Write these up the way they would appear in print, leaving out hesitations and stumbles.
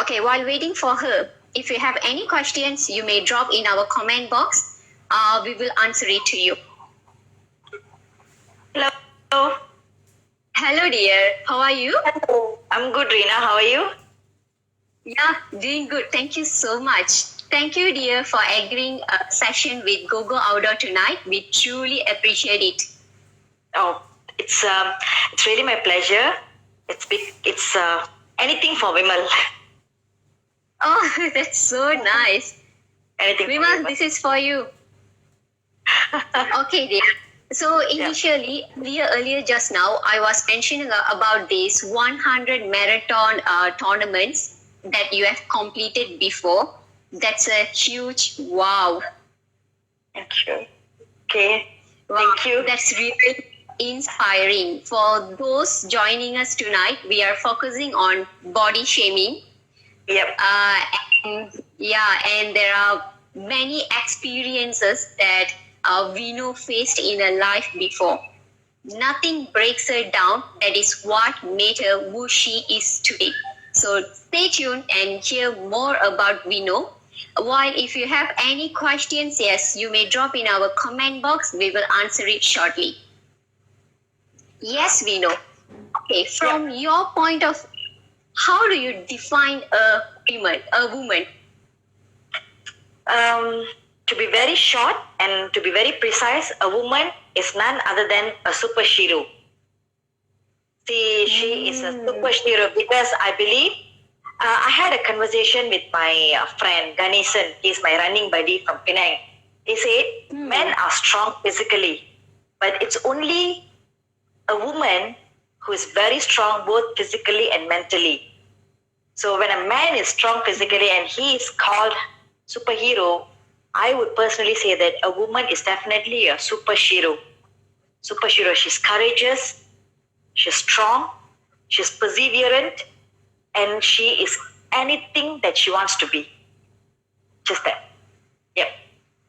Okay, while waiting for her, if you have any questions, you may drop in our comment box. We will answer it to you. Hello. Hello, dear. How are you? Hello. I'm good, Reena. How are you? Yeah, doing good. Thank you so much. Thank you, dear, for agreeing a session with Gogo Outdoor tonight. We truly appreciate it. Oh, it's really my pleasure. It's anything for Vimal. Oh, that's so nice. Anything for Vimal, Vimal. this is for you. Okay, dear. So initially, earlier just now, I was mentioning about these 100 marathon tournaments that you have completed before. That's a huge wow. Thank you. Okay. Wow, Thank you. that's really inspiring. For those joining us tonight, we are focusing on body shaming. Yep. And there are many experiences that we know faced in a life before. Nothing breaks her down. That is what made her who she is today. So stay tuned and hear more about Vino. While if you have any questions, yes, you may drop in our comment box. We will answer it shortly. Yes, Vino. Okay, from your point of how do you define a woman? To be very short and to be very precise, a woman is none other than a superhero. See, she is a superhero because I believe I had a conversation with my friend Ganesan. He's my running buddy from Penang. He said men are strong physically, but it's only a woman who is very strong both physically and mentally. So when a man is strong physically and he is called superhero, I would personally say that a woman is definitely a superhero. Superhero, she's courageous, she's strong, she's perseverant, and she is anything that she wants to be. Just that. Yep.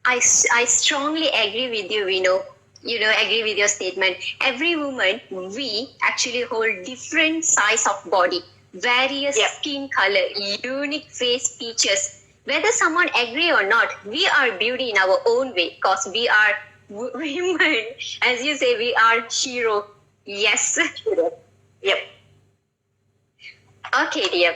I strongly agree with you, Vino. Agree with your statement. Every woman, we actually hold different size of body, various skin color, unique face features. Whether someone agree or not, we are beauty in our own way because we are women. As you say, we are hero. Yes. Yep. Okay, dear.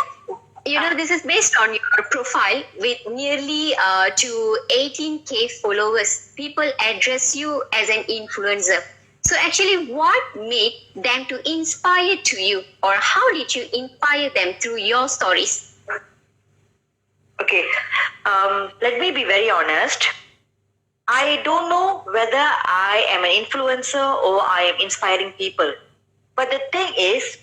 This is based on your profile with nearly to 18K followers. People address you as an influencer. So actually, what made them to inspire to you, or how did you inspire them through your stories? Okay, let me be very honest. I don't know whether I am an influencer or I am inspiring people. But the thing is,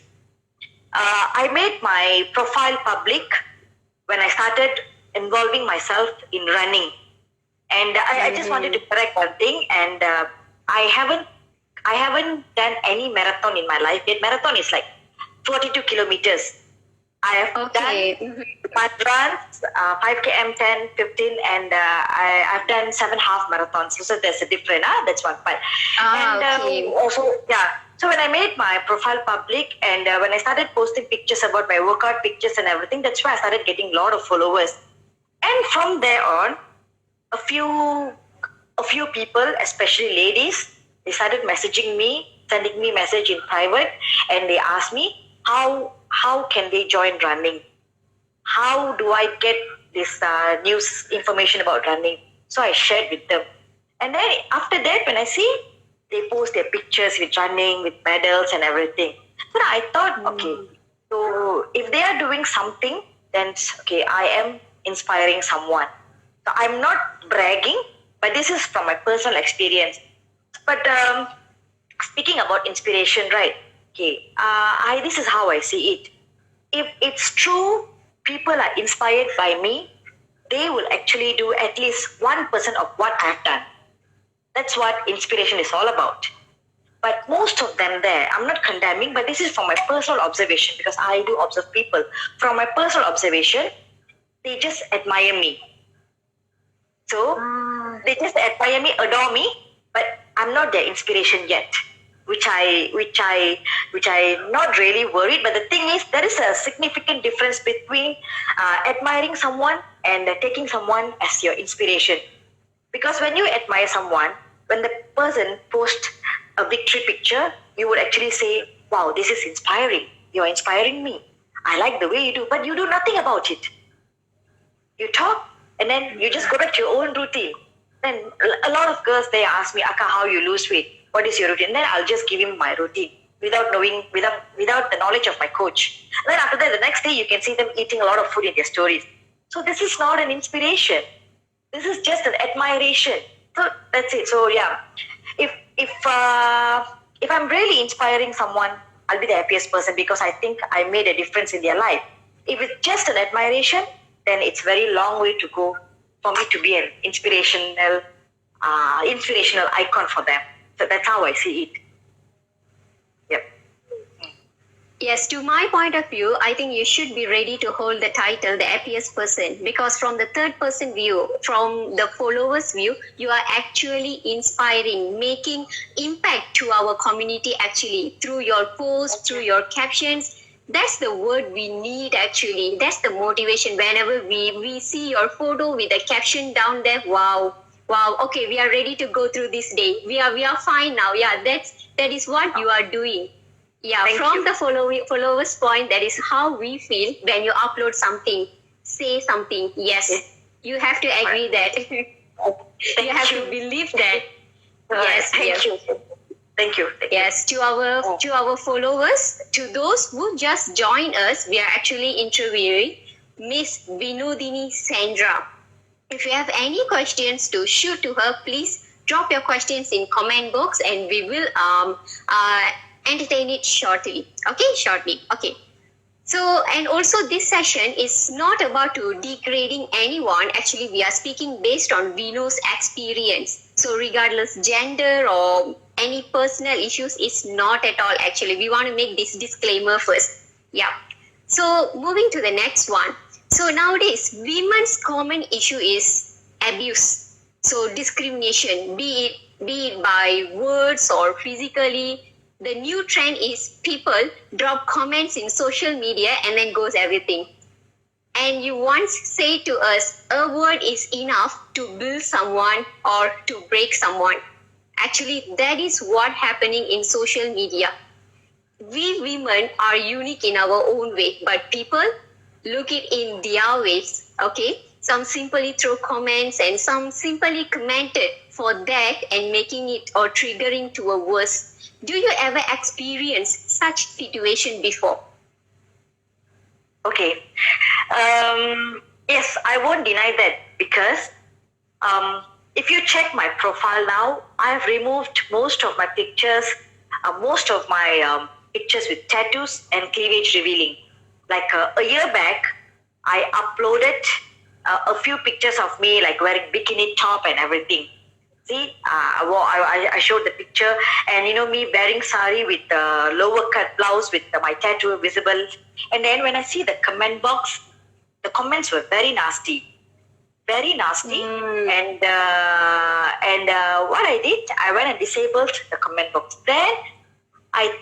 I made my profile public when I started involving myself in running. And I just wanted to correct one thing. And I haven't done any marathon in my life yet. Marathon is like 42 kilometers. I have done my runs, 5 km, 10, 15, and I've done 7 half marathons. So there's a difference. That's one part. Also, so when I made my profile public and when I started posting pictures about my workout pictures and everything, that's why I started getting a lot of followers. And from there on, a few people, especially ladies, they started messaging me, sending me message in private, and they asked me how can they join running? How do I get this news information about running? So I shared with them. And then after that, when I see they post their pictures with running, with medals and everything, then I thought, okay, so if they are doing something, then okay, I am inspiring someone. So I'm not bragging, but this is from my personal experience. But speaking about inspiration, right? Okay, this is how I see it. If it's true, people are inspired by me, they will actually do at least 1% of what I've done. That's what inspiration is all about. But most of them there, I'm not condemning, but this is from my personal observation because I do observe people. From my personal observation, they just admire me. So they just admire me, adore me, but I'm not their inspiration yet. which I not really worried. But the thing is, there is a significant difference between admiring someone and taking someone as your inspiration. Because when you admire someone, when the person posts a victory picture, you would actually say, "Wow, this is inspiring. You're inspiring me. I like the way you do," but you do nothing about it. You talk, and then you just go back to your own routine. Then a lot of girls, they ask me, "Akka, how you lose weight? What is your routine?" Then I'll just give him my routine without knowing, without the knowledge of my coach. Then after that, the next day you can see them eating a lot of food in their stories. So this is not an inspiration. This is just an admiration. So that's it. So yeah, if I'm really inspiring someone, I'll be the happiest person because I think I made a difference in their life. If it's just an admiration, then it's very long way to go for me to be an inspirational icon for them. So that's how I see it. Yep. Yes, to my point of view, I think you should be ready to hold the title, the happiest person, because from the third person view, from the followers view, you are actually inspiring, making impact to our community actually through your posts, through your captions. That's the word we need actually. That's the motivation. Whenever we see your photo with a caption down there, wow, okay, we are ready to go through this day. We are fine now. Yeah, that is what you are doing. Yeah, Thank from you. the followers point, that is how we feel when you upload something, say something. Yes, you have to agree that. You have to believe that. Yes, Thank yes. you. Thank you. Yes, to our followers, to those who just joined us, we are actually interviewing Miss Vinodini Sandra. If you have any questions to shoot to her, please drop your questions in comment box and we will entertain it shortly. Okay. So, and also this session is not about to degrading anyone. Actually, we are speaking based on Vino's experience. So regardless gender or any personal issues, it's not at all actually. We want to make this disclaimer first. Yeah. So moving to the next one. So nowadays, women's common issue is abuse. So discrimination, be it by words or physically. The new trend is people drop comments in social media and then goes everything. And you once say to us, a word is enough to build someone or to break someone. Actually, that is what happening in social media. We women are unique in our own way, but people look it in their ways. Okay, some simply throw comments and some simply commented for that and making it or triggering to a worse. Do you ever experience such situation before? Okay. Yes, I won't deny that because if you check my profile now, I've removed most of my pictures, pictures with tattoos and cleavage revealing. Like a year back, I uploaded a few pictures of me like wearing bikini top and everything. See, I showed the picture, and me wearing sari with the lower cut blouse with my tattoo visible. And then when I see the comment box, the comments were very nasty. And what I did, I went and disabled the comment box. Then I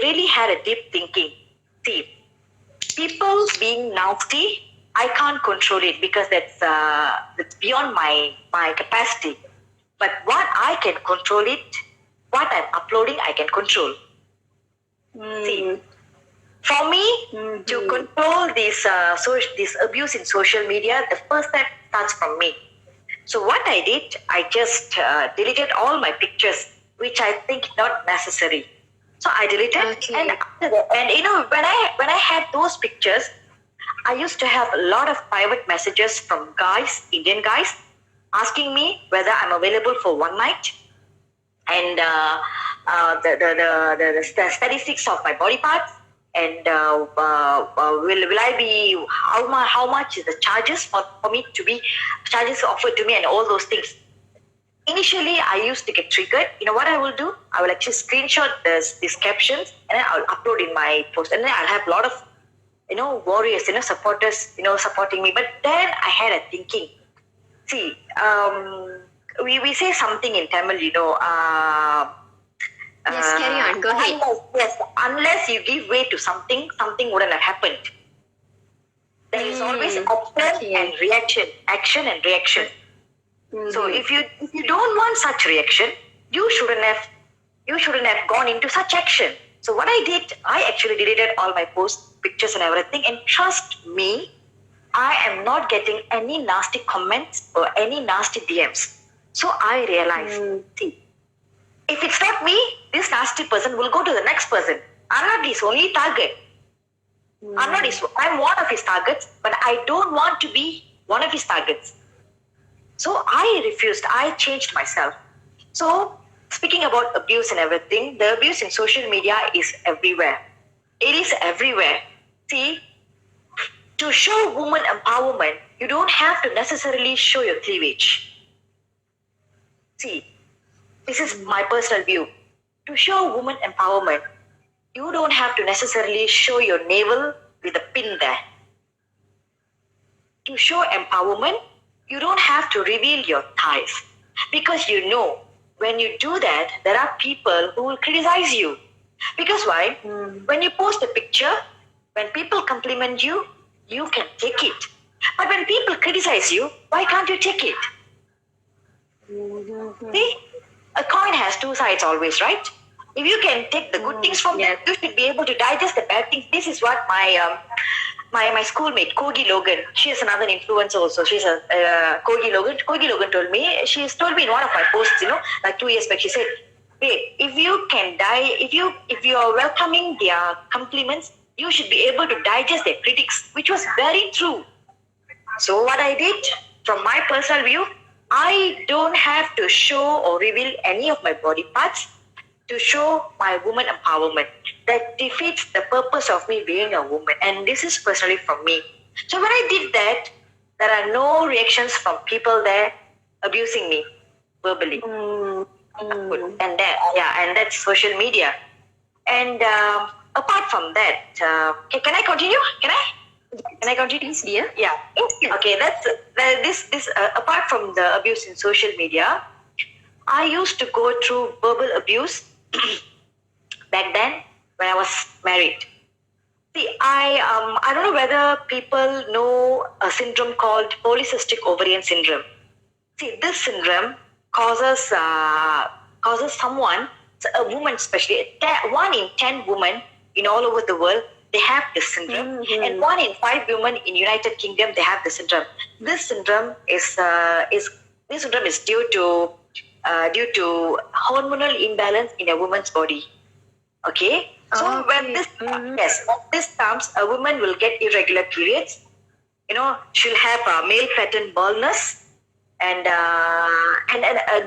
really had a deep thinking. See, people being nasty, I can't control it because that's beyond my capacity. But what I can control it, what I'm uploading, I can control. See, for me to control this abuse in social media, the first step starts from me. So what I did, I just deleted all my pictures, which I think not necessary. So I deleted, and when I had those pictures, I used to have a lot of private messages from guys, Indian guys, asking me whether I'm available for one night, and the statistics of my body parts, and will I be how much is the charges for me to be charges offered to me, and all those things. Initially, I used to get triggered. You know what I will do? I will actually screenshot these captions and then I'll upload in my post, and then I'll have a lot of warriors, supporters, supporting me. But then I had a thinking. See, we say something in Tamil, Yes, carry on. Go ahead. Unless you give way to something, something wouldn't have happened. There is always action and reaction. So if you don't want such reaction, you shouldn't have gone into such action. So what I did, I actually deleted all my posts, pictures and everything, and trust me, I am not getting any nasty comments or any nasty DMs. So I realized, see, if it's not me, this nasty person will go to the next person. I'm not his only target. I'm one of his targets, but I don't want to be one of his targets. So I refused. I changed myself. So speaking about abuse and everything, the abuse in social media is everywhere. It is everywhere. See, to show woman empowerment, you don't have to necessarily show your cleavage. See, this is my personal view. To show woman empowerment, you don't have to necessarily show your navel with a pin there. To show empowerment, you don't have to reveal your thighs. Because you know, when you do that, there are people who will criticize you. Because why? When you post a picture, when people compliment you, you can take it. But when people criticize you, why can't you take it? See, a coin has two sides always, right? If you can take the good things from them, you should be able to digest the bad things. This is what my schoolmate, Kogi Logan, she is another influencer also. She's a Kogi Logan. Kogi Logan told me, she's told me in one of my posts, like 2 years back, she said, hey, if you are welcoming their compliments, you should be able to digest their critics, which was very true. So what I did, from my personal view, I don't have to show or reveal any of my body parts to show my woman empowerment. That defeats the purpose of me being a woman. And this is personally from me. So when I did that, there are no reactions from people there abusing me verbally. And that's social media. And apart from that, can I continue? Can I continue? Please, dear. Yeah. Okay. This apart from the abuse in social media, I used to go through verbal abuse back then when I was married. See, I don't know whether people know a syndrome called polycystic ovarian syndrome. See, this syndrome causes someone, a woman especially, 1 in 10 women in all over the world, they have this syndrome, and 1 in 5 women in United Kingdom, they have this syndrome. This syndrome is due to hormonal imbalance in a woman's body. Okay, so when this comes, a woman will get irregular periods. She'll have male pattern baldness, and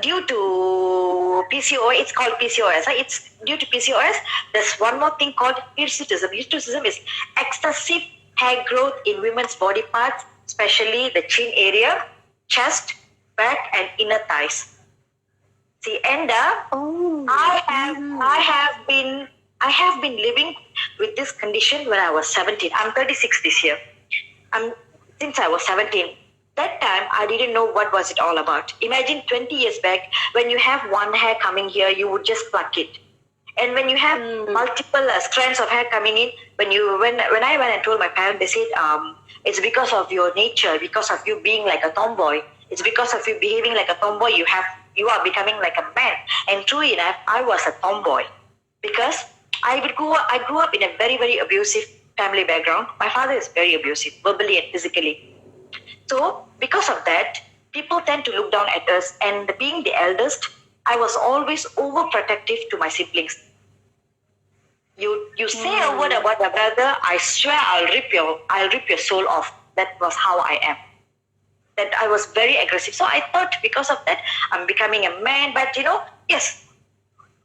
due to PCOS, it's called PCOS. It's due to PCOS. There's one more thing called hirsutism. Hirsutism is excessive hair growth in women's body parts, especially the chin area, chest, back, and inner thighs. See, and I have been living with this condition when I was 17. I'm 36 this year. Since I was 17. That time, I didn't know what was it all about. Imagine 20 years back, when you have one hair coming here, you would just pluck it. And when you have multiple strands of hair coming in, when I went and told my parents, they said, it's because of your nature, because of you being like a tomboy. It's because of you behaving like a tomboy, you are becoming like a man. And true enough, I was a tomboy because I grew up in a very, very abusive family background. My father is very abusive, verbally and physically. So because of that, people tend to look down at us. And being the eldest, I was always overprotective to my siblings. You say a word about your brother, I swear I'll rip your soul off. That was how I am. That I was very aggressive. So I thought because of that, I'm becoming a man. But yes,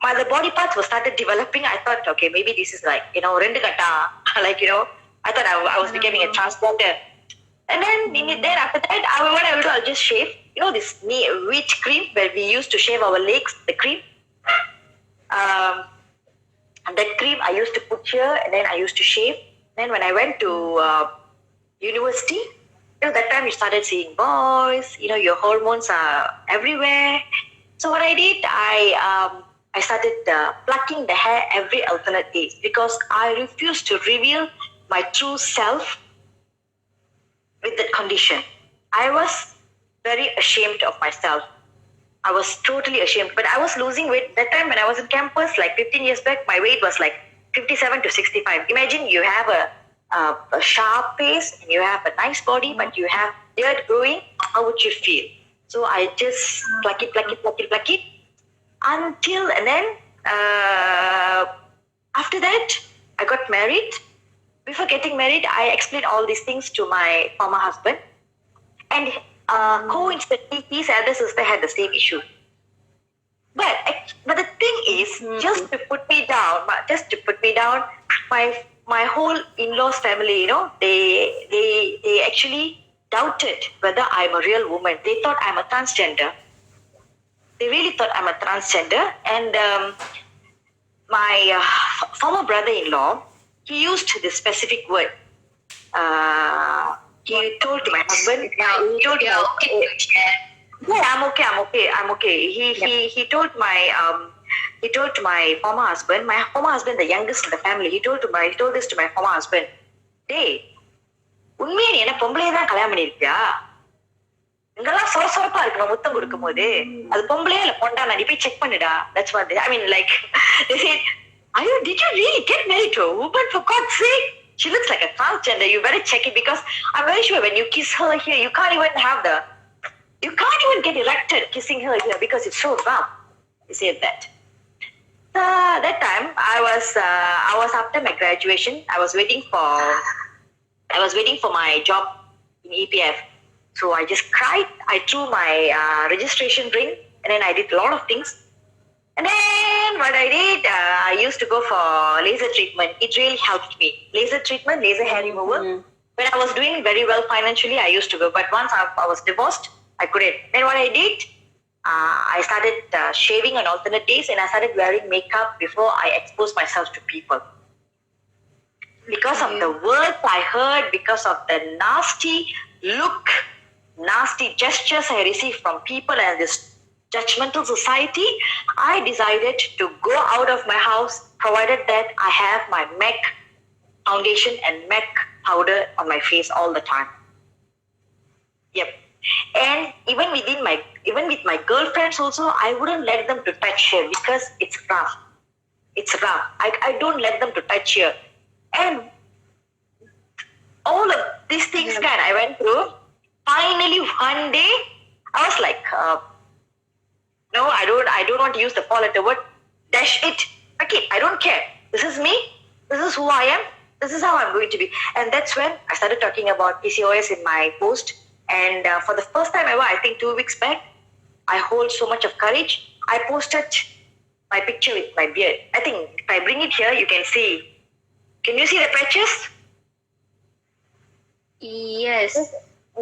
the body parts were started developing. I thought, okay, maybe this is like, rendu katta. Like, I thought I was becoming a transporter. And then after that, what I will do, I'll just shave. This wheat cream where we used to shave our legs, the cream. And that cream I used to put here, and then I used to shave. Then when I went to university, that time you started seeing boys, your hormones are everywhere. So what I did, I started plucking the hair every alternate days because I refused to reveal my true self with that condition. I was very ashamed of myself. I was totally ashamed, but I was losing weight. That time when I was in campus, like 15 years back, my weight was like 57 to 65. Imagine you have a sharp face and you have a nice body, but you have beard growing. How would you feel? So I just pluck it until, and then after that, I got married. Before getting married, I explained all these things to my former husband, and coincidentally, his elder sister had the same issue. But the thing is, just to put me down, my whole in-laws family, they actually doubted whether I'm a real woman. They thought I'm a transgender. They really thought I'm a transgender. And my former brother-in-law, he used this specific word. He told my husband, I'm okay. He told my former husband, the youngest in the family, he told this to my former husband, "Hey, உண்மையை நீ என்ன பொம்பளையே தான் கல்யாணம் பண்ணிருக்கியா? இங்கெல்லாம் சொரசொரப்பா இருக்கணும் முத்தம் கொடுக்கும் போது அது பொம்பளையே இல்ல பொண்டா நீ போய் செக் பண்ணுடா." That's what I mean, like they said, did you really get married to a woman, for God's sake? She looks like a transgender. You better check it, because I'm very sure when you kiss her here, you can't even get erected kissing her here because it's so rough. He said that. That time I was after my graduation. I was waiting for my job in EPF. So I just cried. I threw my registration ring, and then I did a lot of things. And then what I did, I used to go for laser treatment. It really helped me. Laser treatment, laser hair removal. When I was doing very well financially, I used to go. But once I was divorced, I couldn't. Then what I did, I started shaving on alternate days, and I started wearing makeup before I exposed myself to people. Because of the words I heard, because of the nasty look, nasty gestures I received from people and this judgmental society, I decided to go out of my house, provided that I have my MAC foundation and MAC powder on my face all the time. Yep. And even with my girlfriends also, I wouldn't let them to touch her because it's rough. I don't let them to touch her. And all of these things I went through. Finally, one day, I was like, no, I don't want to use the four-letter word. Dash it. Okay, I don't care. This is me. This is who I am. This is how I'm going to be. And that's when I started talking about PCOS in my post. And for the first time ever, I think 2 weeks back, I hold so much of courage. I posted my picture with my beard. I think if I bring it here, you can see. Can you see the patches? Yes.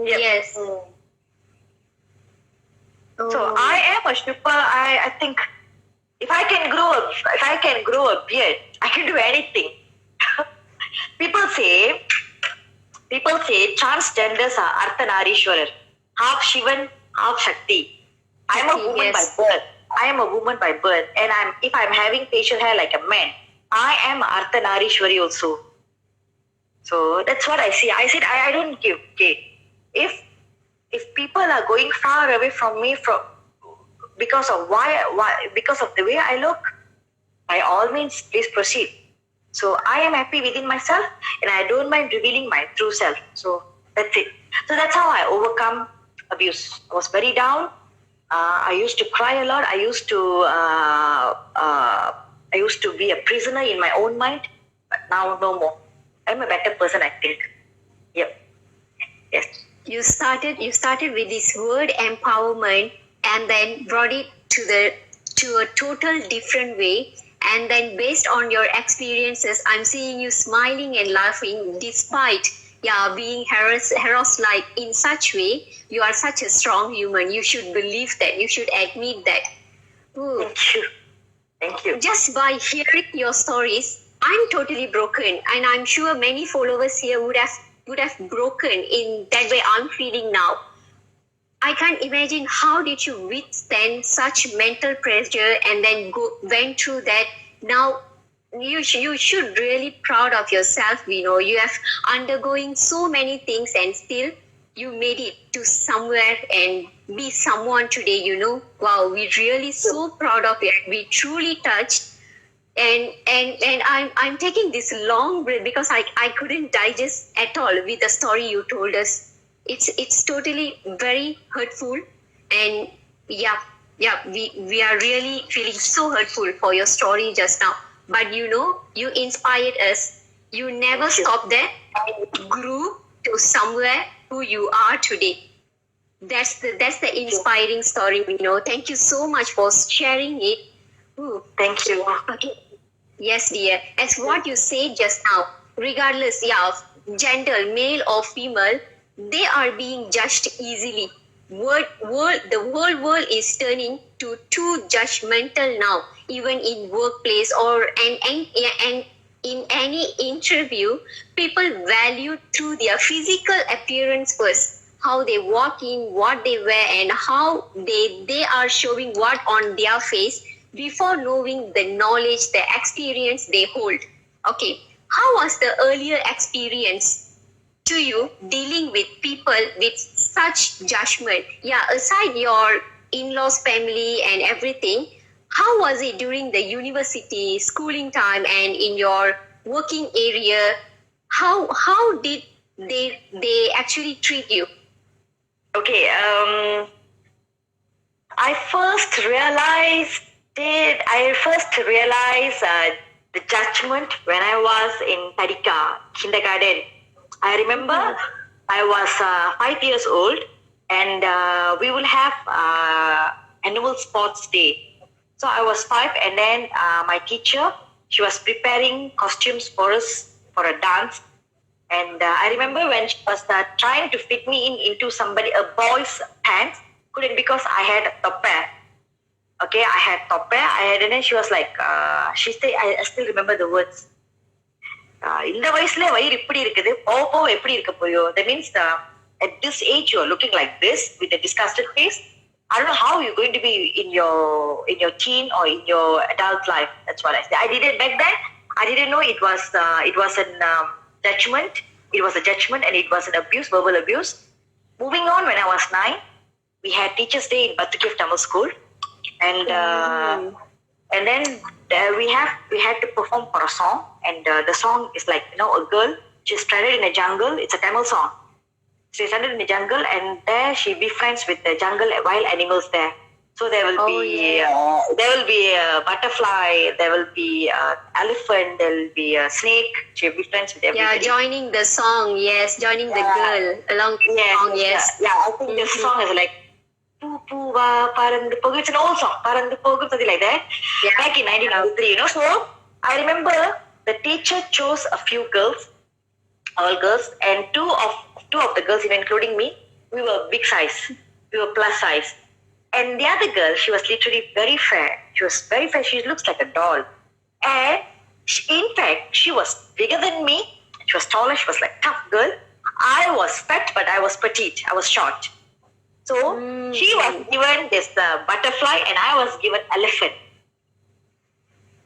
Yep. Yes. So I am a super. I think if I can grow a beard, I can do anything. People say transgenders are Ardhanarishwarar, half Shivan, half Shakti. I am a woman by birth. And if I'm having facial hair like a man, I am Ardhanarishwari also. So that's what I see. I said I don't give. Okay, if people are going far away from me because of because of the way I look, by all means, please proceed. So I am happy within myself, and I don't mind revealing my true self. So that's it. So that's how I overcome abuse. I was very down. I used to cry a lot. I used to be a prisoner in my own mind, but now no more. I'm a better person, I think. Yep. Yes. You started with this word empowerment, and then brought it to a total different way. And then based on your experiences, I'm seeing you smiling and laughing despite being harassed like in such way. You are such a strong human. You should believe that. You should admit that. Ooh. Thank you. Just by hearing your stories, I'm totally broken, and I'm sure many followers here would have broken in that way I'm feeling now. I can't imagine how did you withstand such mental pressure and then went through that. Now you should really proud of yourself. You have undergoing so many things and still you made it to somewhere and be someone today. Wow, we really so proud of it. We truly touched. And I'm taking this long breath because I couldn't digest at all with the story you told us. It's totally very hurtful, and yeah, we are really feeling so hurtful for your story just now. But you inspired us. You never stopped there and grew to somewhere who you are today. That's the inspiring story. Thank you so much for sharing it. Ooh. Thank you. Okay. Yes, dear. As what you said just now, regardless, of gender, male or female, they are being judged easily. The whole world is turning to too judgmental now, even in workplace or and in any interview. People value through their physical appearance first. How they walk in, what they wear, and how they are showing what on their face before knowing the knowledge, the experience they hold. Okay, how was the earlier experience to you dealing with people with such judgment? Yeah, aside your in-laws family and everything, how was it during the university, schooling time, and in your working area? How did they actually treat you? Okay, I first realized the judgment when I was in Tadika kindergarten. I remember I was 5 years old, and we will have annual sports day. So I was 5, and then my teacher, she was preparing costumes for us for a dance. And I remember when she was trying to fit me into a boy's pants, couldn't because I had a toppe. Okay, I had toppe. And then she was like, she said, I still remember the words. இந்த வயசுல வயிறு இப்படி இருக்குது, போக எப்படி இருக்க போறியோ. That means at this age you are looking like this with a disgusted face. I don't know how you're going to be in your teen or in your adult life. That's what I said. I didn't back then. I didn't know it was an judgment. It was a judgment and it was an abuse, verbal abuse. Moving on, when I was 9, we had Teachers' Day in Batukif Tamil School, and then we had to perform for a song, and the song is like a girl. She's stranded in a jungle. It's a Tamil song. She's stranded in the jungle, and there she befriends with the jungle wild animals there. So there will be a butterfly, there will be an elephant, there will be a snake. She'll be friends with everybody. Yeah, joining the song, yes, joining the girl along the song, yes. Yeah, I think this song is like Poopa Parandu Pogu. It's an old song, Parandu Pogu, something like that. Yeah. Back in 1993, So I remember the teacher chose a few girls, all girls, and two of the girls, even including me, we were big size. We were plus size. And the other girl, she was literally very fair. She was very fair. She looks like a doll. And in fact, she was bigger than me. She was taller. She was like tough girl. I was fat, but I was petite. I was short. So she was given this butterfly, and I was given elephant.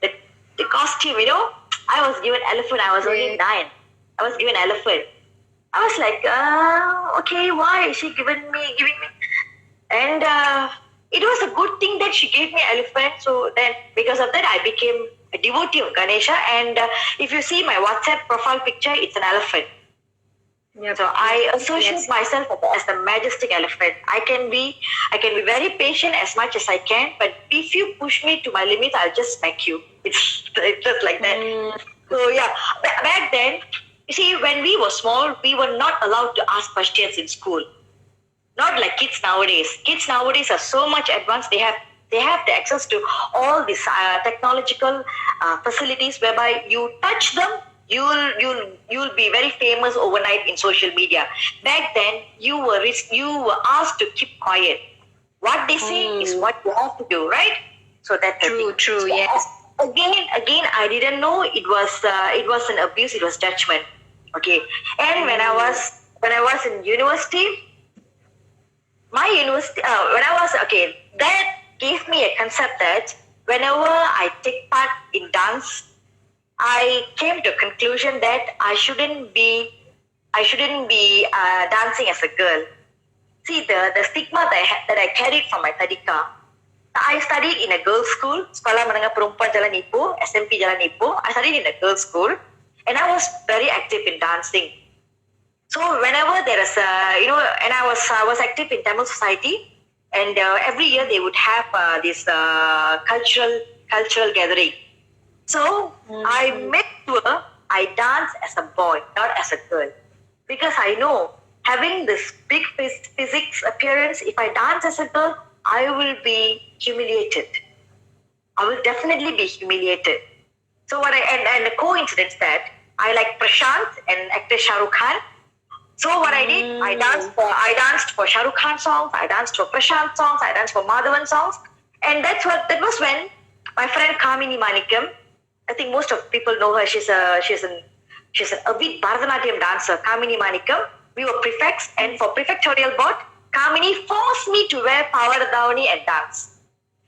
The costume, I was given elephant. I was only 9. I was given elephant. I was like, okay, why is she giving me? And it was a good thing that she gave me elephant. So then, because of that, I became a devotee of Ganesha. And if you see my WhatsApp profile picture, it's an elephant. Yep. So I associate myself as the majestic elephant. I can be very patient as much as I can, but if you push me to my limits, I'll just smack you. It's just like that. So yeah, back then, you see, when we were small, we were not allowed to ask questions in school. Not like kids nowadays. Kids nowadays are so much advanced. They have the access to all these technological facilities whereby you touch them, you'll be very famous overnight in social media. Back then, you were asked to keep quiet. What they say is what you have to do, right? So that's true. So, yes. Again, I didn't know it was an abuse. It was judgment. Okay, and when I was in university, my university, when I was, that gave me a concept that whenever I take part in dance, I came to a conclusion that I shouldn't be dancing as a girl. See, the stigma that I carried from my tadika. I studied in a girls' school, Sekolah Menengah Perempuan Jalan Ipoh, SMP Jalan Ipoh. I studied in a girls' school, and I was very active in dancing. So whenever there is and I was active in Tamil society, and every year they would have this cultural gathering. So I made sure I dance as a boy, not as a girl, because I know having this big physics appearance, if I dance as a girl, I will be humiliated. I will definitely be humiliated. So and the coincidence that I like Prashant and actor Shah Rukh Khan. So what I did, I danced for Shah Rukh Khan songs, I danced for Prashant songs, I danced for Madhavan songs, and that was when my friend Kamini Manikam, I think most of people know her. She's an avid Bharatanatyam dancer, Kamini Manikam. We were prefects, and for prefectorial board, Kamini forced me to wear Pavada Davani and dance.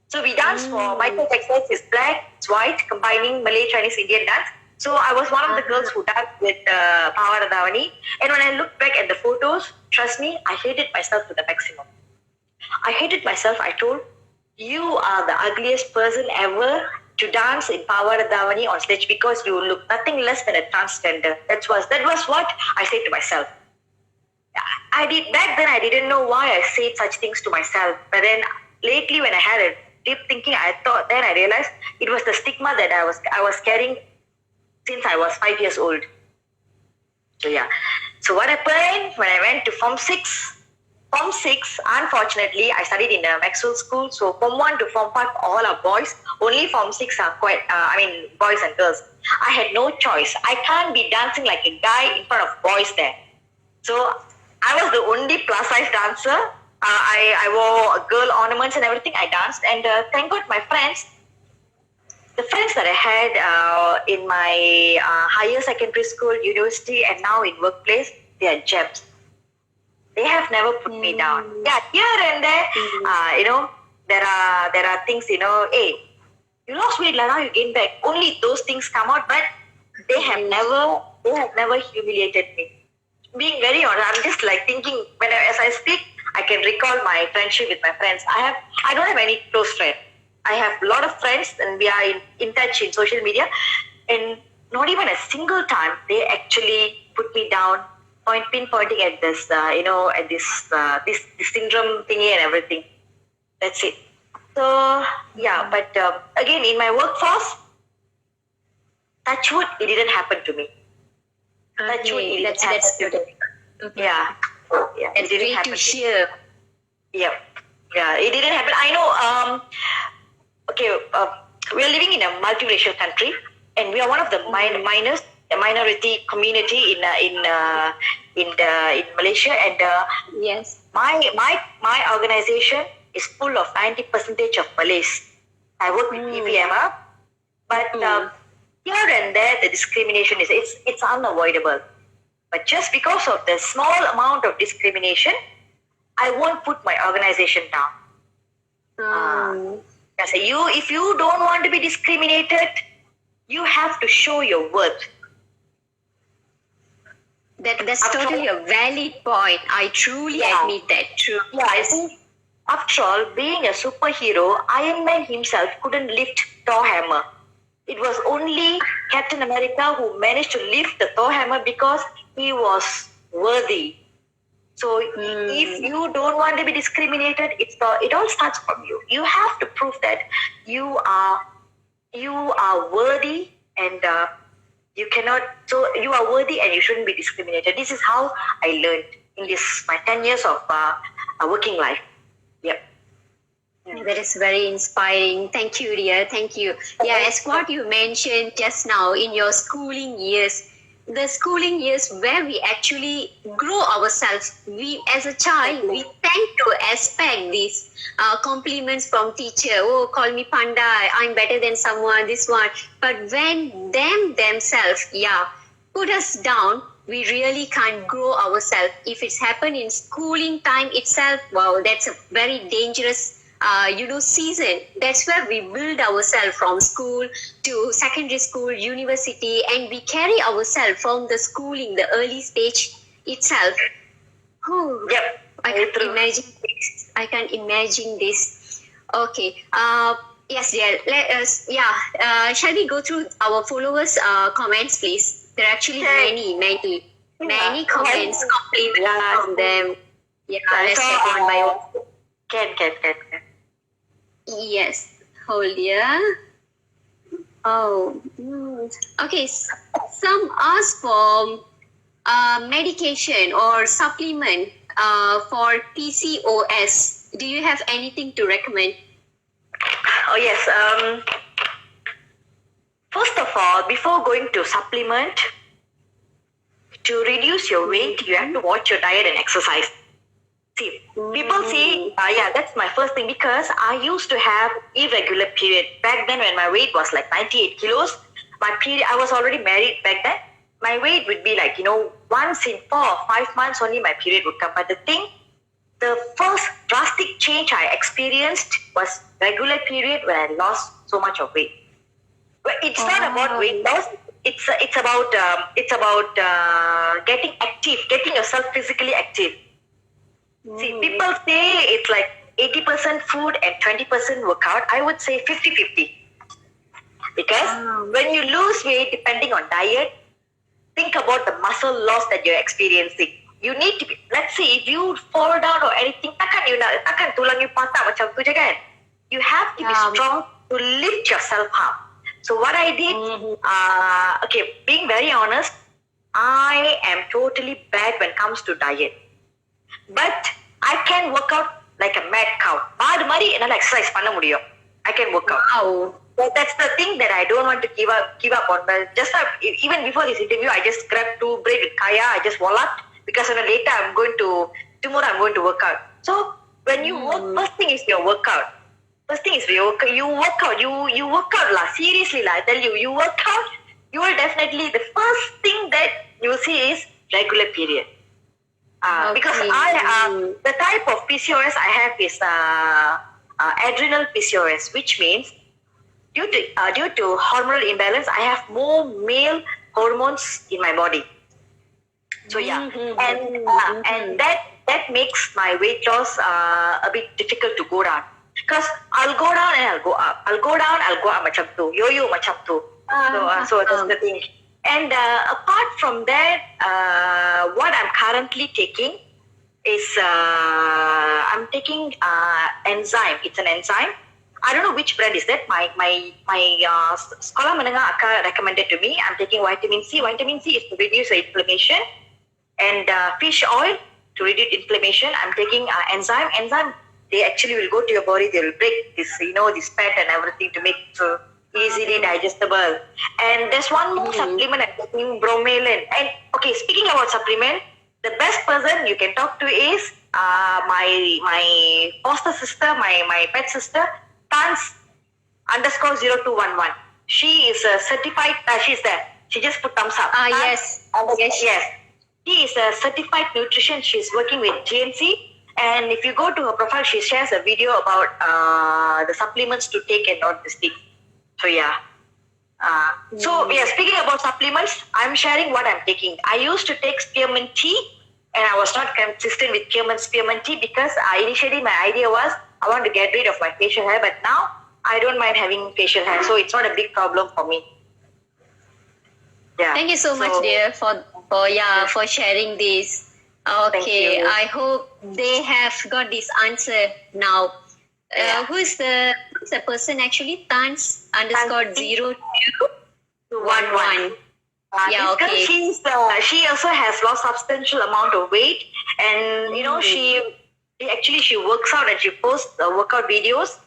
So we danced for Michael Jackson's is black, it's white, combining Malay, Chinese, Indian dance. So I was one of the girls who danced with Pavada Davani. And when I look back at the photos, trust me, I hated myself to the maximum. I hated myself. I told, you are the ugliest person ever to dance in Pavada Davani on stage because you look nothing less than a transgender. That was what I said to myself. Back then I didn't know why I said such things to myself. But then lately when I had a deep thinking, I realized it was the stigma that I was carrying since I was 5 years old. So yeah. So what happened when I went to Form 6? Form 6, unfortunately, I studied in a Maxwell school. So Form 1 to Form 5, all are boys. Only Form 6 are boys and girls. I had no choice. I can't be dancing like a guy in front of boys there. So I was the only plus size dancer. I wore girl ornaments and everything. I danced, and thank God my friends, the friends that I had in my higher secondary school, university, and now in workplace, they are gems. They have never put me down. Yeah, here and there, there are things, hey, you lost weight, now you gain back. Only those things come out, but they have never humiliated me. Being very honest, I'm just like thinking as I speak, I can recall my friendship with my friends. I don't have any close friend. I have a lot of friends, and we are in touch in social media, and not even a single time they actually put me down, pinpointing at this, at this syndrome thingy and everything. That's it. So yeah, but again, in my workforce, touch wood, it didn't happen to me. Okay, that's good. Okay. Yeah. It's great to share. Yeah, it didn't happen. I know. We are living in a multiracial country, and we are one of the minority community in Malaysia. And yes, my organization is full of 90% of Malays. I work with EVM, but here and there the discrimination it's unavoidable. But just because of the small amount of discrimination, I won't put my organization down. If you don't want to be discriminated, you have to show your worth. That's totally a valid point. I truly admit that. True. Yeah, I think after all, being a superhero, Iron Man himself couldn't lift Thor hammer. It was only Captain America who managed to lift the Thor hammer because he was worthy. So if you don't want to be discriminated, it all starts from you. You have to prove that you are worthy, and you cannot. So you are worthy, and you shouldn't be discriminated. This is how I learned in my 10 years of working life. Yep. That is very inspiring. Thank you, Ria. Thank you. Yeah, as what you mentioned just now in your schooling years, the schooling years where we actually grow ourselves. We, as a child, we tend to expect these compliments from teacher. Oh, call me panda. I'm better than someone. This one. But when themselves, put us down, we really can't grow ourselves. If it's happened in schooling time itself, wow, that's a very dangerous season. That's where we build ourselves from school to secondary school, university, and we carry ourselves from the schooling, the early stage itself. Oh, Yep. I Very can't true. imagine this. I can imagine this. Okay. Yes, dear. Let us. Yeah. Shall we go through our followers' comments, please? There are actually Okay. many comments, compliments Yeah. from them. Yeah. I Let's saw, check one by one. Can. Yes. Hold, yeah. Oh. Okay. Some ask for medication or supplement for PCOS. Do you have anything to recommend? Oh yes. First of all, before going to supplement, to reduce your weight, you have to watch your diet and exercise. See, people say, that's my first thing, because I used to have irregular period. Back then when my weight was like 98 kilos, my period, I was already married back then. My weight would be like, once in 4 or 5 months only my period would come. But the first drastic change I experienced was regular period when I lost so much of weight. But it's not about weight loss. It's about getting active, getting yourself physically active. See, people say it's like 80% food and 20% workout. I would say 50-50. Because when you lose weight, depending on diet, think about the muscle loss that you're experiencing. You need to be, let's say, if you fall down or anything, takkan tulang you patah macam tu je kan? You have to be strong to lift yourself up. So what I did, being very honest, I am totally bad when it comes to diet. But I can work out like a mad cow. மாடு மாதிரி என்னால exercise பண்ண முடியும். I can work out. Wow. So that's the thing that I don't want to give up on. But just even before this interview, I just grabbed 2 bread with Kaya. I just walloped because later tomorrow I'm going to work out. So when you work, first thing is your workout. You work out. You work out lah. Seriously lah, I tell you, you work out. You will definitely, the first thing that you will see is regular period. Because the type of PCOS I have is adrenal PCOS, which means due to hormonal imbalance, I have more male hormones in my body. So and that makes my weight loss a bit difficult to go down. Because I'll go down and I'll go up. I'll go down, I'll go up macam tu. Yo-yo macam tu. So that's the thing. And apart from that, what I'm currently taking is I'm taking enzyme. It's an enzyme. I don't know which brand is that. My sekolah menengah Akka recommended to me. I'm taking vitamin C. Vitamin C is to reduce the inflammation, and fish oil to reduce inflammation. I'm taking enzyme. Enzyme, they actually will go to your body. They will break this, this fat and everything to make it so easily digestible. And there's one more supplement I'm taking, bromelain. And okay, speaking about supplement, the best person you can talk to is my foster sister, my pet sister, Tans_0211. She is a certified. She's there. She just put thumbs up. Yes. Yes. She is a certified nutrition. She's working with GNC. And if you go to her profile, she shares a video about the supplements to take and not this thing. So yeah. Speaking about supplements, I'm sharing what I'm taking. I used to take spearmint tea, and I was not consistent with spearmint tea because initially my idea was I want to get rid of my facial hair, but now I don't mind having facial hair, so it's not a big problem for me. Yeah. Thank you so much, dear, for sharing this. Okay, I hope they have got this answer now. Who is the person actually? Tans_0211. Okay. She also has lost substantial amount of weight, and she works out and she posts workout videos.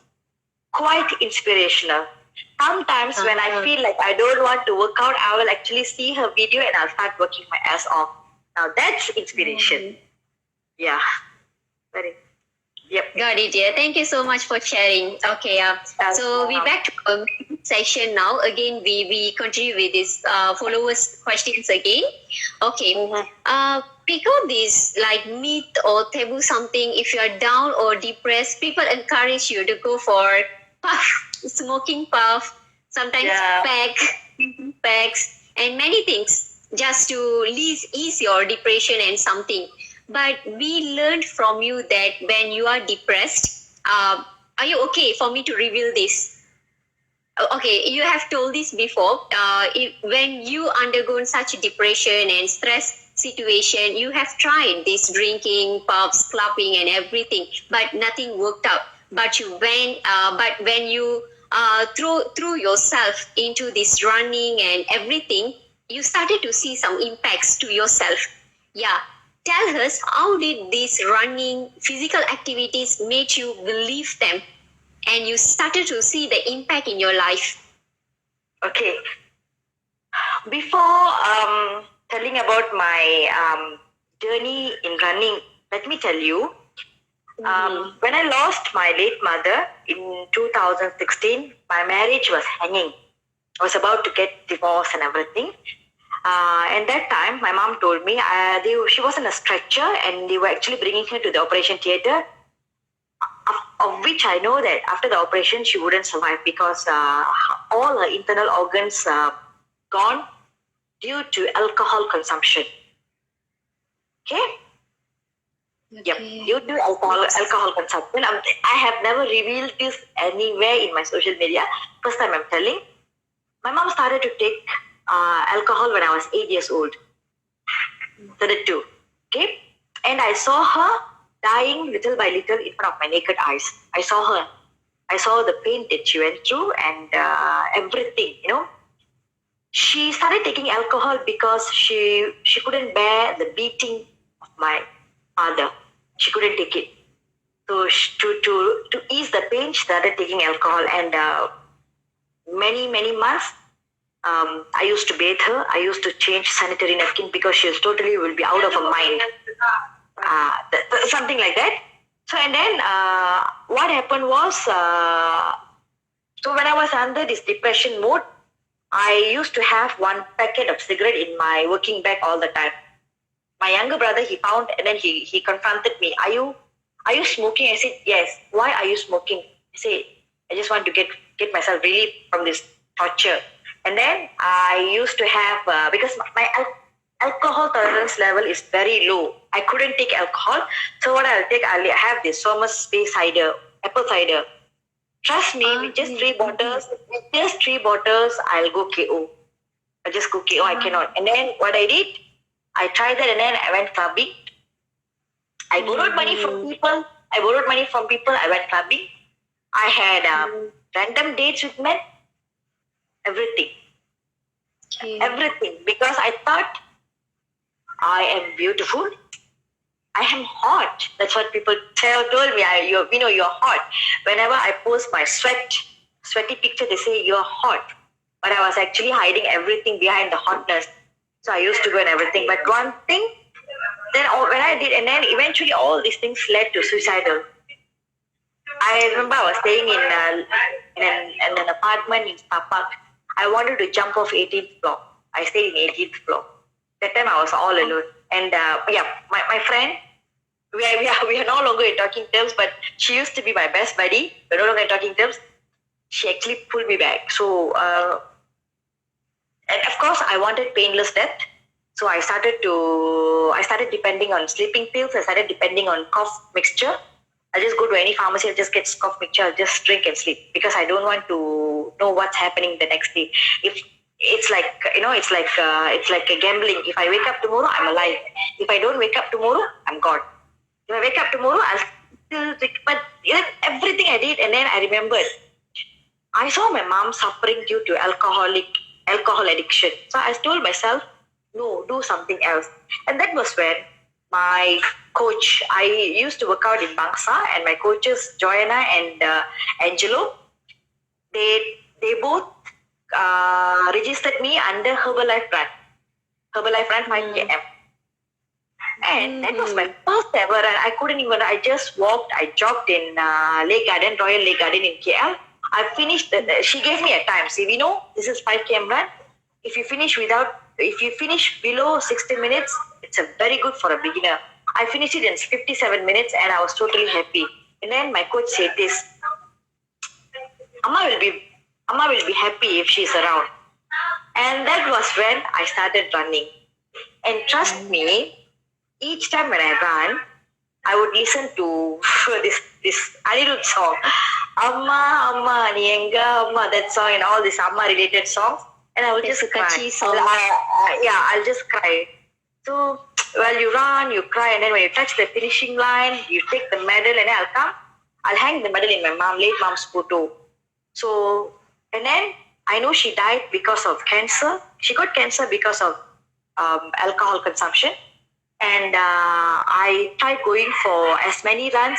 Quite inspirational. Sometimes when I feel like I don't want to work out, I will actually see her video and I'll start working my ass off. Now that's inspiration. Yeah. Very. Yep. Got it, dear. Thank you so much for sharing. Okay, so we back to our section now. Again, we continue with this followers questions again. Okay. Pick out this like myth or taboo something. If you are down or depressed, people encourage you to go for puff, smoking puff, sometimes pack, packs, and many things just to ease your depression and something. But we learned from you that when you are depressed, are you okay for me to reveal this? Okay, you have told this before. When you undergone such depression and stress situation, you have tried this drinking, pubs, clubbing, and everything, but nothing worked out. But when you threw yourself into this running and everything, you started to see some impacts to yourself. Yeah, tell us how did these running physical activities made you believe them and you started to see the impact in your life? Okay. Before telling about my journey in running, let me tell you, when I lost my late mother in 2016, my marriage was hanging. I was about to get divorced and everything. And that time, my mom told me she was in a stretcher and they were actually bringing her to the operation theater, of which I know that after the operation, she wouldn't survive because all her internal organs gone due to alcohol consumption. Okay? Yep, due to alcohol consumption. I have never revealed this anywhere in my social media. First time I'm telling. My mom started to take alcohol when I was 8 years old. So the two. Okay? And I saw her dying little by little in front of my naked eyes. I saw her. I saw the pain that she went through and everything, you know. She started taking alcohol because she couldn't bear the beating of my father. She couldn't take it. So to ease the pain, she started taking alcohol. And many months, I used to bathe her. I used to change sanitary napkin because she was totally will be out of her mind. Something like that. So and then what happened was, so when I was under this depression mode, I used to have one packet of cigarette in my working bag all the time. My younger brother, he found and then he confronted me. Are you smoking? I said, yes. Why are you smoking? I said, I just want to get myself relief from this torture. And then I used to have, because my alcohol tolerance level is very low. I couldn't take alcohol. So what I'll have this Somas Bay cider, apple cider. Trust me, with just 3 bottles, I'll go KO. I just go KO, I cannot. And then what I did, I tried that and then I went clubbing. I borrowed money from people. I went clubbing. I had random dates with men. Everything. Everything. Because I thought I am beautiful. I am hot. That's what people told me. You're hot. Whenever I post my sweaty picture, they say you're hot. But I was actually hiding everything behind the hotness. So I used to go and everything. But one thing, then when I did, and then eventually all these things led to suicidal. I remember I was staying in an apartment in Star Park. I wanted to jump off 18th floor. I stayed in 18th floor. That time I was all alone. And my friend, we are no longer in talking terms, but she used to be my best buddy. We're no longer in talking terms. She actually pulled me back. So, and of course, I wanted painless death. So I started depending on sleeping pills. I started depending on cough mixture. I'll just go to any pharmacy. I'll just get cough mixture. I'll just drink and sleep because I don't want to know what's happening the next day. If it's like it's like a gambling. If I wake up tomorrow, I'm alive. If I don't wake up tomorrow, I'm gone. If I wake up tomorrow, I'll still drink. But everything I did, and then I remembered. I saw my mom suffering due to alcohol addiction. So I told myself, no, do something else. And that was when my coach, I used to work out in Bangsa, and my coaches, Joanna and Angelo, they both registered me under Herbalife brand 5 km. And that was my first ever, and I couldn't even, I just walked, I jogged in Lake Garden, Royal Lake Garden in KL. I finished, she gave me a time. See, we know this is 5 km run. If you finish below 60 minutes, it's a very good for a beginner. I finished it in 57 minutes and I was totally happy. And then my coach said this, Amma will be happy if she's around. And that was when I started running. And trust me, each time when I run, I would listen to this Anirudh song, Amma, Amma, Nienga, Amma, that song and all these Amma related songs. And I will just cry. I'll just cry. So, well, you run, you cry, and then when you touch the finishing line, you take the medal, and then I'll hang the medal in my late mom's photo. So, and then I know she died because of cancer. She got cancer because of alcohol consumption. And I tried going for as many runs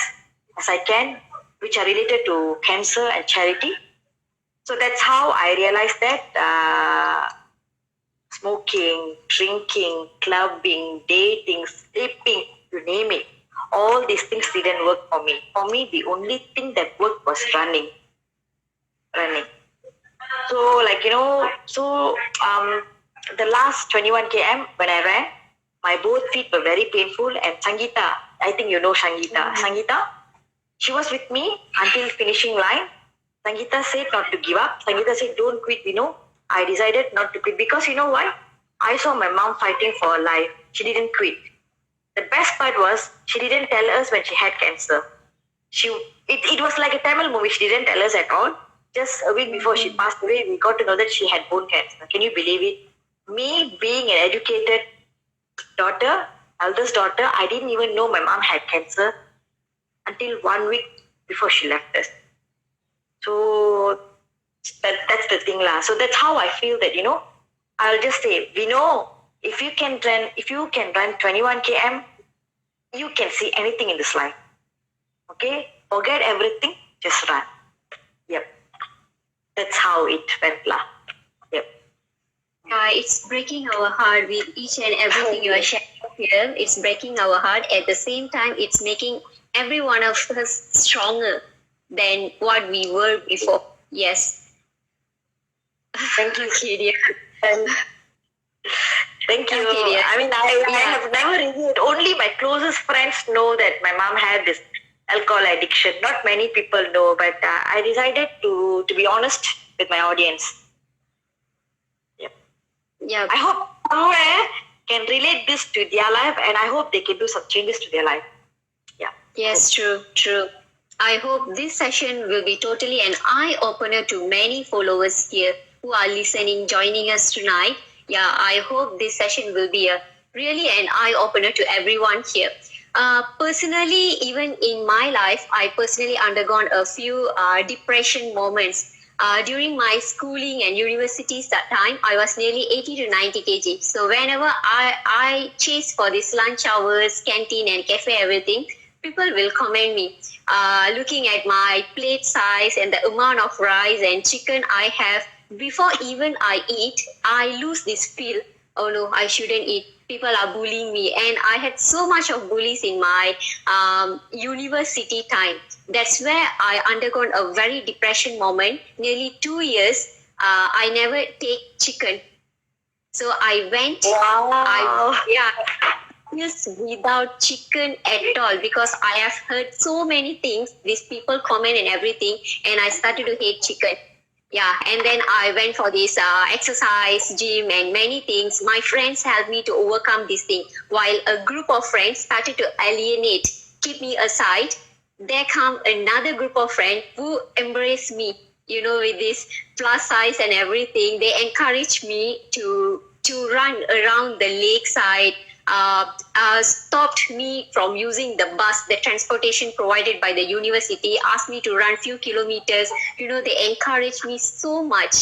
as I can, which are related to cancer and charity. So that's how I realized that smoking, drinking, clubbing, dating, sleeping, you name it, all these things didn't work for me. For me, the only thing that worked was running. So, the last 21 km when I ran, my both feet were very painful. And Sangeeta, I think you know Sangeeta. Sangeeta, she was with me until finishing line. Sangeeta said not to give up. Sangeeta said, don't quit, I decided not to quit because you know why? I saw my mom fighting for her life. She didn't quit. The best part was she didn't tell us when she had cancer. It was like a Tamil movie. She didn't tell us at all. Just a week before she passed away, we got to know that she had bone cancer. Can you believe it? Me being an educated daughter, eldest daughter, I didn't even know my mom had cancer until 1 week before she left us. So that's the thing lah. So that's how I feel that, I'll just say, if you can run 21 km, you can see anything in this life. Okay? Forget everything, just run. Yep. That's how it went lah. Yep. It's breaking our heart with each and everything you are sharing here. It's breaking our heart. At the same time, it's making every one of us stronger than what we were before. Yes. Thank you, Kiria. Thank you. Okay, dear. I mean, I have never revealed. Only my closest friends know that my mom had this alcohol addiction. Not many people know, but I decided to be honest with my audience. Yeah. I hope somewhere can relate this to their life, and I hope they can do some changes to their life. Yeah. Yes, true. I hope this session will be totally an eye-opener to many followers here who are listening, joining us tonight. Yeah, I hope this session will be really an eye-opener to everyone here. Personally, even in my life, I personally undergone a few depression moments. During my schooling and universities that time, I was nearly 80 to 90 kg. So whenever I chase for this lunch hours, canteen and cafe, everything, people will comment me. Looking at my plate size and the amount of rice and chicken I have, before even I eat, I lose this feel, oh no, I shouldn't eat. People are bullying me, and I had so much of bullies in my university time. That's where I undergone a very depression moment. Nearly 2 years, I never take chicken. So I went, meals without chicken at all, because I have heard so many things, these people comment and everything, and I started to hate chicken. Yeah, and then I went for this exercise, gym, and many things. My friends helped me to overcome this thing, while a group of friends started to alienate, keep me aside. There come another group of friends who embrace me, with this plus size and everything. They encourage me to run around the lakeside, stopped me from using the bus, the transportation provided by the university, asked me to run few kilometers. They encouraged me so much.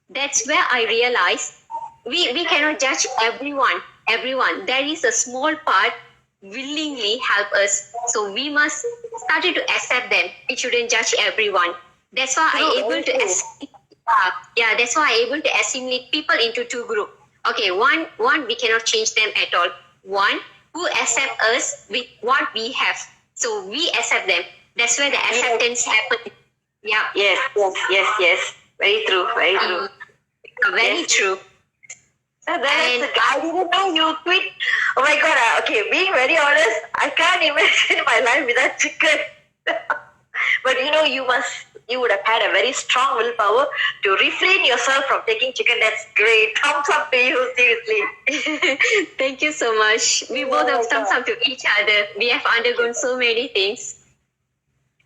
That's where I realized we cannot judge everyone. There is a small part willingly help us. So we must start to accept them. We shouldn't judge everyone. That's why I'm able to assimilate people into two groups. Okay, one we cannot change them at all. One who accept us with what we have. So we accept them. That's where the acceptance happens. Yeah. Yes. Very true. Very Yes. true. So And I didn't know you quit. Oh my god, okay, being very honest, I can't imagine my life without chicken. But you would have had a very strong willpower to refrain yourself from taking chicken. That's great. Thumbs up to you, seriously. thank you so much. We both have thumbs up to each other. We have undergone so many things.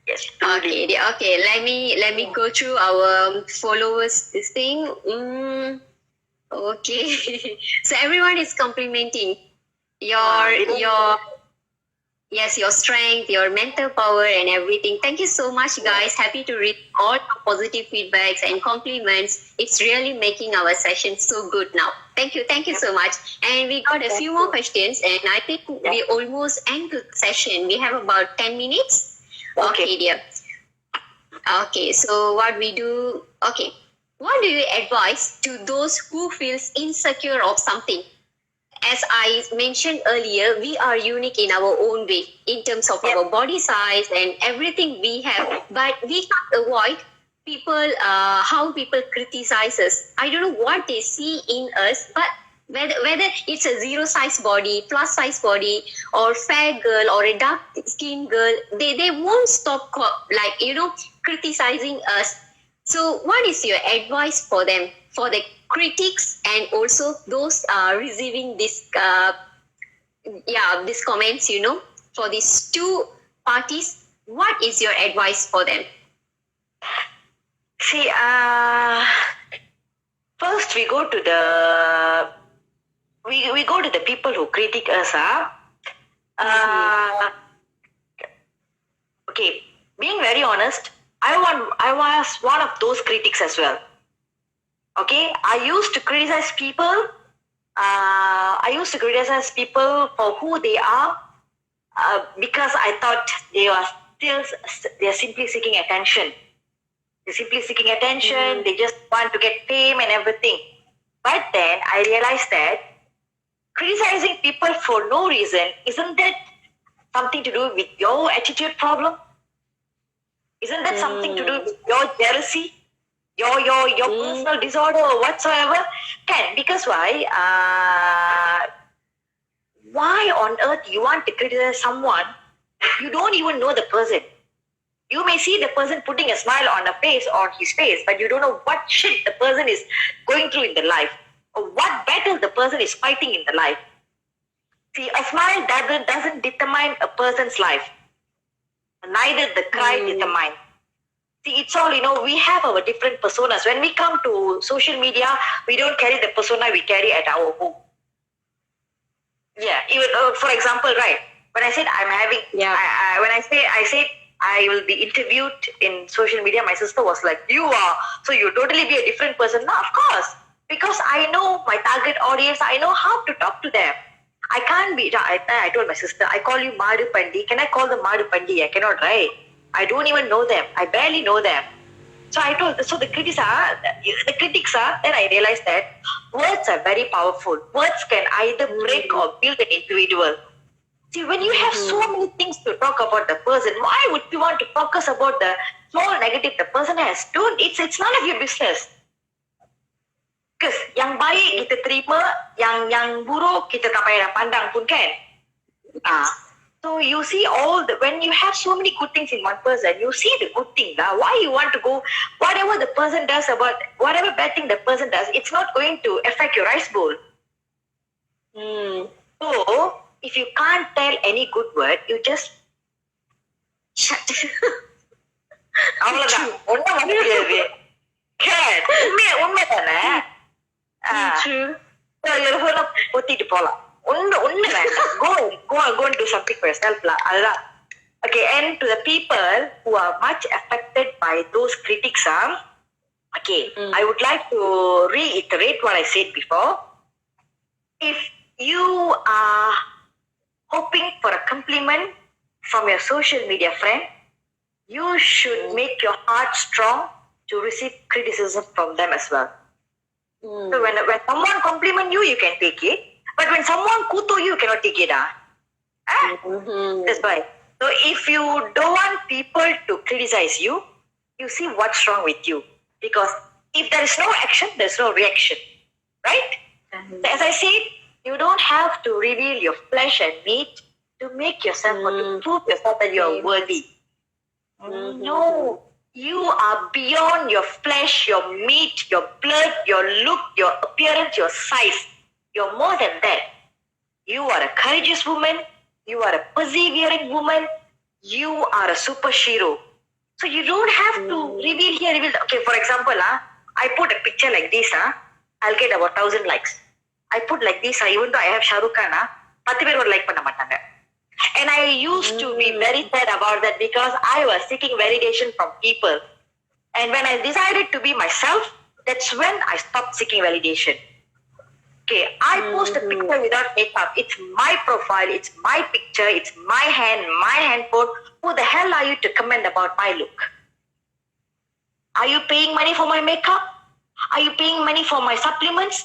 Yes, truly. Okay. Let me go through our followers. This thing. Okay. So everyone is complimenting your yes, your strength, your mental power, and everything. Thank you so much, guys. Happy to read all the positive feedbacks and compliments. It's really making our session so good now. Thank you so much. And we got a few more questions, and I think we almost end the session. We have about 10 minutes. Okay, dear. Okay, so what we do? Okay, what do you advise to those who feels insecure of something? As I mentioned earlier, we are unique in our own way in terms of our body size and everything we have. But we can't avoid people, how people criticize us. I don't know what they see in us, but whether it's a zero size body, plus size body, or fair girl, or a dark skin girl, they won't stop criticizing us. So, what is your advice for them, for the critics and also those receiving this these comments? For these two parties, what is your advice for them? See, first we go to the people who critique us. Okay, being very honest, I was one of those critics as well. Okay, I used to criticize people. For who they are because I thought they are simply seeking attention. They're simply seeking attention. They just want to get fame and everything. But then I realized that criticizing people for no reason, isn't that something to do with your attitude problem? Isn't that something to do with your jealousy? Your personal disorder or whatsoever? Because why? Why on earth you want to criticize someone? You don't even know the person. You may see the person putting a smile on his face, but you don't know what shit the person is going through in the life, or what battle the person is fighting in the life. See, a smile doesn't determine a person's life. Neither the cry determines. See, it's all, we have our different personas. When we come to social media, we don't carry the persona we carry at our home. Yeah, even for example, right? When I said I said I will be interviewed in social media, my sister was like, so you'll totally be a different person. No, of course. Because I know my target audience, I know how to talk to them. I can't be, I told my sister, I call you Madu Pandi. Can I call them Madu Pandi? I cannot, right? I don't even know them. I barely know them. So I told, the critics are, then I realized that words are very powerful. Words can either break or build an individual. See, when you have so many things to talk about the person, why would you want to focus about the small negative the person has? It's none of your business. Because yang baik kita terima, yang buruk kita tak payah pandang pun kan. So you see when you have so many good things in one person, you see the good thing. Why you want to go, whatever the person does whatever bad thing the person does, it's not going to affect your rice bowl. So, if you can't tell any good word, you just shut. அவ்வளவுதான். ஒண்ணும் பண்ண முடியாது. உண்மை தானே? ஒத்திட்டு போலாம். ஒண்ணு வேண்டாம். Go and do something for yourself lah. அதுதான். Okay, and to the people who are much affected by those critics, I would like to reiterate what I said before. If you are hoping for a compliment from your social media friend, you should make your heart strong to receive criticism from them as well. So when someone compliment you, you can take it. But when someone kuto you, cannot take it. That's why. So if you don't want people to criticize you, you see what's wrong with you. Because if there is no action, there's no reaction. Right? As I said, you don't have to reveal your flesh and meat to make yourself or to prove yourself that you are worthy. No, you are beyond your flesh, your meat, your blood, your look, your appearance, your size. You're more than that. You are a courageous woman. You are a persevering woman. You are a superhero. So you don't have to reveal here, reveal. Okay, for example, I put a picture like this, I'll get about 1,000 likes. I put like this, even though I have Shah Rukh Khan, 10 பேர் ஒரு like பண்ண மாட்டாங்க. And I used to be very sad about that because I was seeking validation from people. And when I decided to be myself, that's when I stopped seeking validation. Okay, I post a picture without makeup. It's my profile, it's my picture, it's my handphone. Who the hell are you to comment about my look? Are you paying money for my makeup? Are you paying money for my supplements?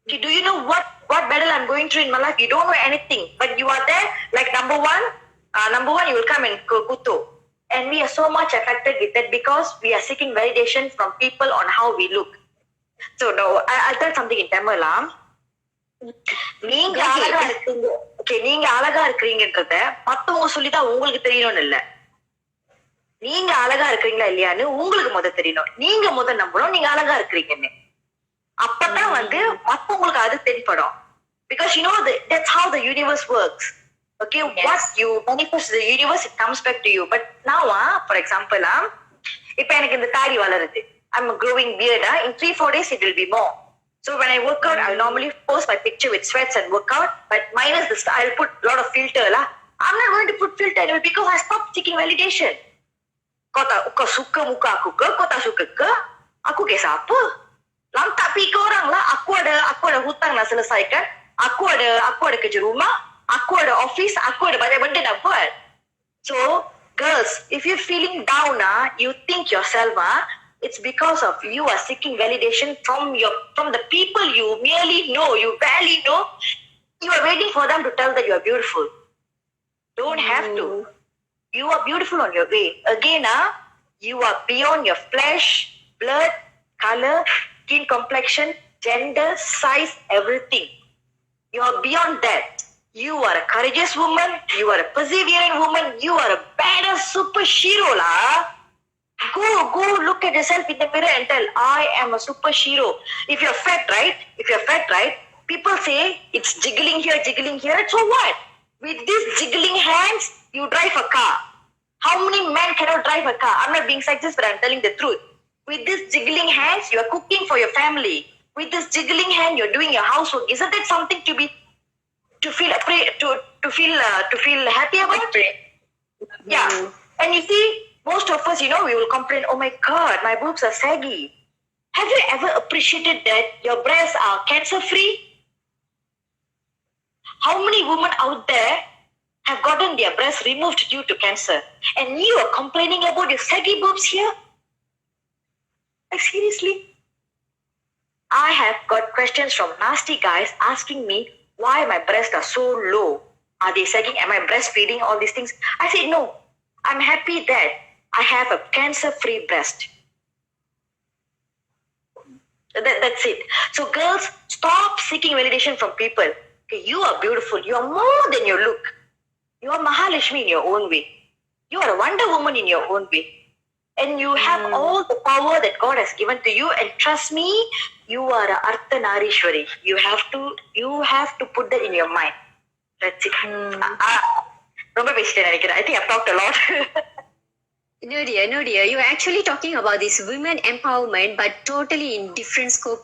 Okay, do you know what battle I'm going through in my life? You don't know anything, but you are there. Like number one, you will come and kuto. And we are so much affected with that because we are seeking validation from people on how we look. So no, I'll tell something in Tamil. நீங்க அழகா இருக்கீங்க, okay, நீங்க அழகா இருக்கீங்கன்றத மத்தவங்க சொல்லிதான் உங்களுக்கு தெரியணும்னு இல்ல. நீங்க அழகா இருக்கீங்களா இல்லையான்னு உங்களுக்கு முதல் தெரியணும். நீங்க முதல் நம்பணும் நீங்க அழகா இருக்கிறீங்கன்னு. அப்பதான் மத்தவங்களுக்கு அது தென்படும். Because you know that's how the universe works. Okay, yes. What you manifest the universe, it comes back to you. But now, for example, இப்ப எனக்கு இந்த தாடி வளருது. I'm growing beard. In 3-4 days, it will be more. So when I work out, I'll normally post my picture with sweats and work out. But minus this, I'll put a lot of filter. I'm not going to put filter anymore because I stopped seeking validation. Kau suka muka aku ke? Kau tak suka ke? Aku kisah apa? Lantak pergi ke orang lah. Aku ada hutang nak selesaikan. Aku ada kerja rumah. Aku ada office. Aku ada banyak benda nak buat. So, girls, if you're feeling down, you think yourself, it's because of you are seeking validation from the people you merely know, you barely know. You are waiting for them to tell that you are beautiful. Don't have to. You are beautiful on your way. Again, you are beyond your flesh, blood, color, skin complexion, gender, size, everything. You are beyond that. You are a courageous woman. You are a persevering woman. You are a badass superhero lah. Go look at yourself in the mirror and tell, I am a superhero. If you're fat, right? People say it's jiggling here. So what? With these jiggling hands, you drive a car. How many men cannot drive a car? I'm not being sexist, but I'm telling the truth. With these jiggling hands, you are cooking for your family. With this jiggling hand, you're doing your housework. Isn't that something to feel happy about? Yeah. And you see, most of us, we will complain, oh my God, my boobs are saggy. Have you ever appreciated that your breasts are cancer-free? How many women out there have gotten their breasts removed due to cancer? And you are complaining about your saggy boobs here? Like seriously? I have got questions from nasty guys asking me why my breasts are so low. Are they sagging? Am I breastfeeding? All these things. I said no. I'm happy that I have a cancer-free breast. That's it. So girls, stop seeking validation from people. Okay, you are beautiful. You are more than your look. You are Mahalakshmi in your own way. You are a Wonder Woman in your own way. And you have all the power that God has given to you. And trust me, you are a Arthanarishwari. You have to put that in your mind. That's it. ரொம்ப பேசிட்டேன் நினைக்கிறேன். I think I've talked a lot. No dear. You're actually talking about this women empowerment, but totally in different scope,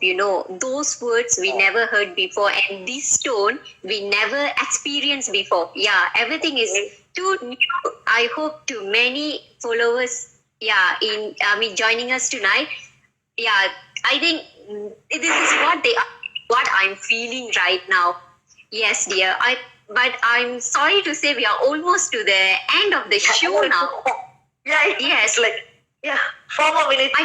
Those words we never heard before, and this tone we never experienced before. Yeah, everything is too new. I hope to many followers, joining us tonight. Yeah, I think this is what I'm feeling right now. Yes, dear. But I'm sorry to say we are almost to the end of the show now. Yeah, yes. 4 more minutes. I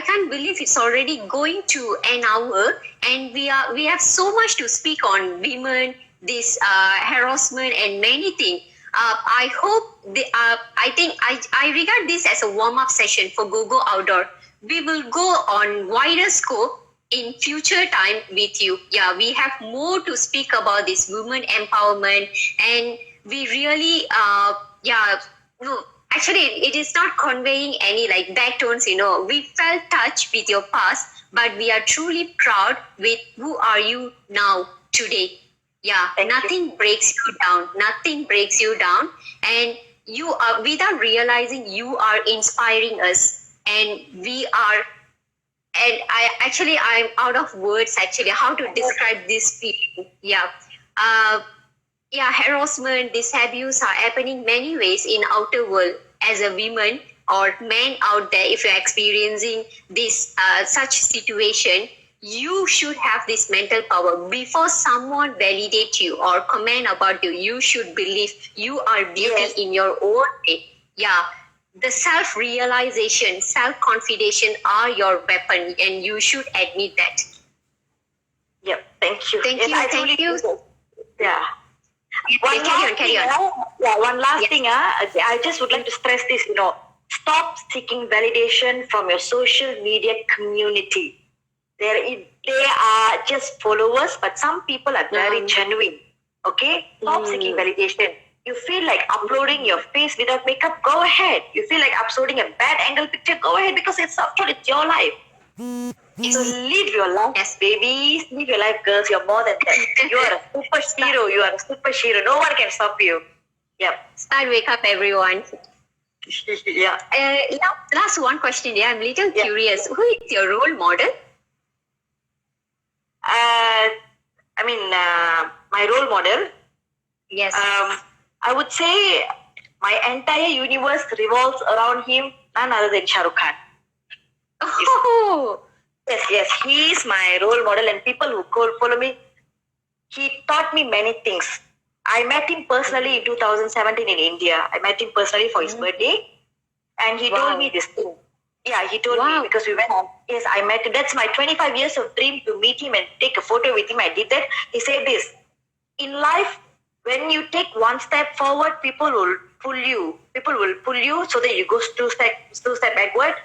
can't believe it's already going to an hour, and we have so much to speak on women, this harassment and many things. I hope I regard this as a warm-up session for GoGo Outdoor. We will go on wider scope in future time with you. Yeah, we have more to speak about this women empowerment, and we really no, actually it is not conveying any like bad tones. We felt touched with your past, but we are truly proud with who are you now today. Yeah, Thank you. nothing breaks you down. Nothing breaks you down, and you are, without realizing, you are inspiring us, and we are. And I'm out of words actually how to describe this feeling. Yeah. Harassment, this abuse are happening many ways in outer world. As a woman or man out there, if you're experiencing this such situation, you should have this mental power. Before someone validate you or comment about you, you should believe you are beauty Yes. in your own way. Yeah, the self-realization, self-confidence are your weapon, and you should admit that. Yep. Thank you. Thank Yes, you, I thank truly you. do. Yeah. Carry on. One last Yes. thing, I just would like to stress this, stop seeking validation from your social media community. They are just followers, but some people are very genuine. Okay? Stop seeking validation. You feel like uploading your face without makeup, go ahead. You feel like uploading a bad angle picture, go ahead, because it's after all, it's your life. So live your life, Yes. babies. Live your life, girls. You're more than that. You are a superhero. You are a superhero. No one can stop you. Yep. Start wake up, everyone. Yeah. Last one question. Yeah, I'm a little Yeah. curious. Who is your role model? My role model. Yes. I would say my entire universe revolves around him, none other than Shah Rukh Khan. Oh, Yes, he is my role model, and people who follow me, he taught me many things. I met him personally in 2017 in India. I met him personally for his birthday, and he Wow. told me this thing. Yeah, he told Wow. me because we went on. Yes, I met him. That's my 25 years of dream to meet him and take a photo with him. I did that. He said this: in life, when you take one step forward, people will pull you. People will pull you so that you go two step backward.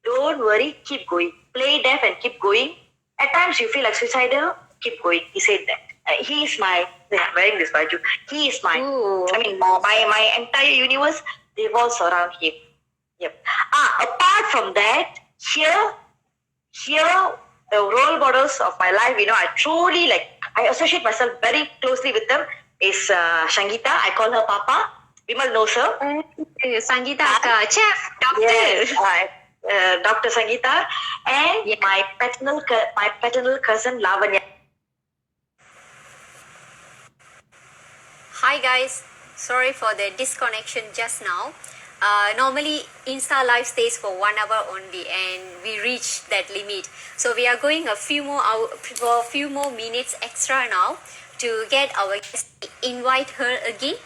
Don't worry, keep going. Play deaf and keep going. At times you feel like suicidal, keep going. He said that. He is my, wearing this baju. He is my, Ooh. my entire universe revolves around him. Yep. Apart from that, here, the role models of my life, I truly I associate myself very closely with them, is Shangita. I call her Papa. Vimal knows her. Sangeeta Akka, chef, doctor. Yes, Dr. Sangeeta, and Yeah. my paternal cousin Lavanya. Hi guys, sorry for the disconnection just now. Normally Insta Live stays for 1 hour only, and we reached that limit. So we are going for a few more minutes extra now to get our guest, invite her again